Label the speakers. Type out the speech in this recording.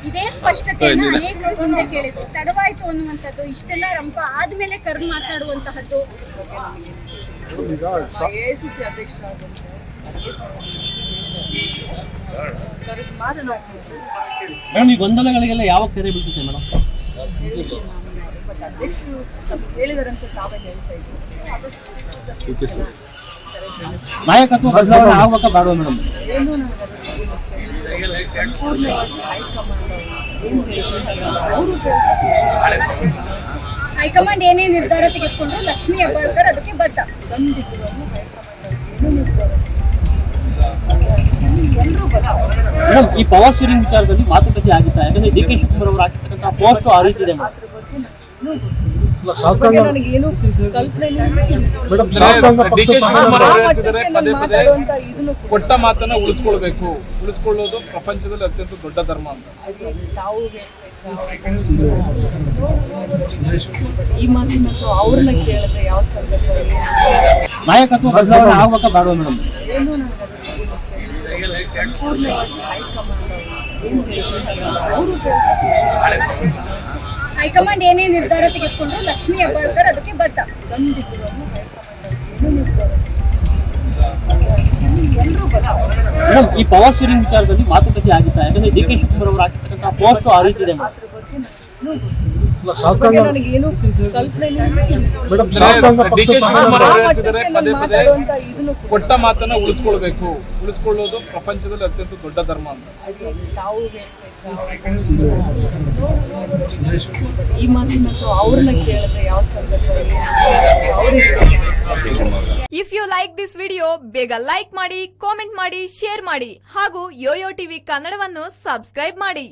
Speaker 1: ಇದೇ ಸ್ಪಷ್ಟತೆಯನ್ನು ಅನೇಕರು ಮುಂದೆ ಕೇಳಿದ್ರು. ತಡವಾಯ್ತು ಅನ್ನುವಂಥದ್ದು, ಇಷ್ಟೆಲ್ಲ ರಂಪ ಆದ್ಮೇಲೆ ಕರೆದು ಮಾತಾಡುವಂತಹದ್ದು.
Speaker 2: ಎಐಸಿಸಿ ಅಧ್ಯಕ್ಷರಾದಂತ
Speaker 3: ಮೇಡಮ್, ಈ ಗೊಂದಲಗಳಿಗೆಲ್ಲ ಯಾವಾಗ ತೆರೆ ಬೀಳ್ತಿದೆ ಮೇಡಮ್?
Speaker 2: ಅಧ್ಯಕ್ಷರು ಹೇಳಿದಾರಂತ ತಾವೇ ಹೇಳ್ತಾ ಇದ್ದೀವಿ.
Speaker 3: ನಾಯಕತ್ವ ಬದಲಾವಣೆ ಆಗ್ಬೇಕಾ ಬೇಡವಾ ಮೇಡಮ್?
Speaker 2: ಏನು ಸಂಪೂರ್ಣವಾಗಿ ಹೈಕಮಾಂಡ್ ಏನು
Speaker 1: ಹೈಕಮಾಂಡ್ ಏನೇ ನಿರ್ಧಾರ ತೆಗೆದುಕೊಂಡು ಲಕ್ಷ್ಮೀ ಹೆಬ್ಬಾಳ್ಕರ್ ಅದಕ್ಕೆ ಬದ್ಧ.
Speaker 2: ಖಂಡಿತವಾಗ್ಲೂ ಹೈಕಮಾಂಡ್ ಏನು ನಿರ್ಧಾರ ಎಲ್ಲರೂ
Speaker 3: ಮೇಡಮ್, ಈ ಪವರ್ ಶೇರಿಂಗ್ ವಿಚಾರದಲ್ಲಿ ಮಾತುಕತೆ ಆಗಿತ್ತಾ? ಯಾಕಂದ್ರೆ ಡಿ ಕೆ ಶಿವಕುಮಾರ್ ಅವರು ಹಾಕಿರ್ತಕ್ಕಂಥ ಪೋಸ್ಟ್ ಆ ರೀತಿ ಇದೆ ಮೇಡಮ್.
Speaker 2: ನನಗೇನು ಕಲ್ಪನೆ
Speaker 4: ಕೊಟ್ಟ ಮಾತನ್ನ ಉಳಿಸ್ಕೊಳ್ಳೋದು ಪ್ರಪಂಚದಲ್ಲಿ ಅತ್ಯಂತ ದೊಡ್ಡ ಧರ್ಮ ಅಂತ
Speaker 2: ಈ ಮಾತಿನ ಅವ್ರನ್ನ ಕೇಳಿದ್ರೆ ಯಾವ ಸಂದರ್ಭದಲ್ಲಿ
Speaker 3: ನಾಯಕತ್ವ ಬದಲಾವಣೆ ಆಗ್ಬೇಕಾ ಬೇಡವಾ ಮೇಡಮ್?
Speaker 2: ಏನು ಸಂಪೂರ್ಣವಾಗಿ ಹೈಕಮಾಂಡ್ ಏನು
Speaker 1: ಹೈಕಮಾಂಡ್ ಏನೇ ನಿರ್ಧಾರ ತೆಗೆದುಕೊಂಡು ಲಕ್ಷ್ಮೀ ಹೆಬ್ಬಾಳ್ಕರ್ ಅದಕ್ಕೆ ಬದ್ಧ.
Speaker 2: ಖಂಡಿತವಾಗ್ಲೂ ಹೈಕಮಾಂಡ್ ಏನು ನಿರ್ಧಾರ ಎಲ್ಲರೂ
Speaker 3: ಮೇಡಮ್, ಈ ಪವರ್ ಶೇರಿಂಗ್ ವಿಚಾರದಲ್ಲಿ ಮಾತುಕತೆ ಆಗಿತ್ತಾ? ಯಾಕಂದ್ರೆ ಡಿ ಕೆ ಶಿವಕುಮಾರ್ ಅವರು ಹಾಕಿರ್ತಕ್ಕಂಥ ಪೋಸ್ಟ್ ಆ ರೀತಿ ಇದೆ ಮೇಡಮ್.
Speaker 2: ನನಗೇನು ಕಲ್ಪನೆ
Speaker 4: ಡಿ ಕೆ ಶಿವಕುಮಾರ್ ಹೇಳ್ತಿದ್ದಾರೆ ಪದೇ ಪದೇ ಕೊಟ್ಟ ಮಾತನ್ನ ಉಳಿಸ್ಕೊಳ್ಳೋದು ಪ್ರಪಂಚದಲ್ಲಿ ಅತ್ಯಂತ ದೊಡ್ಡ ಧರ್ಮ ಅಂತ
Speaker 2: ಈ ಮಾತಿನ ಅವ್ರನ್ನ ಕೇಳಿದ್ರೆ ಯಾವ ಸಂದರ್ಭದಲ್ಲಿ
Speaker 5: if you like this video ಬೇಗ ಲೈಕ್ ಮಾಡಿ, ಕಾಮೆಂಟ್ ಮಾಡಿ, ಶೇರ್ ಮಾಡಿ ಹಾಗೂ ಯೋಯೋ ಟಿವಿ ಕನ್ನಡವನ್ನು ಸಬ್ಸ್ಕ್ರೈಬ್ ಮಾಡಿ.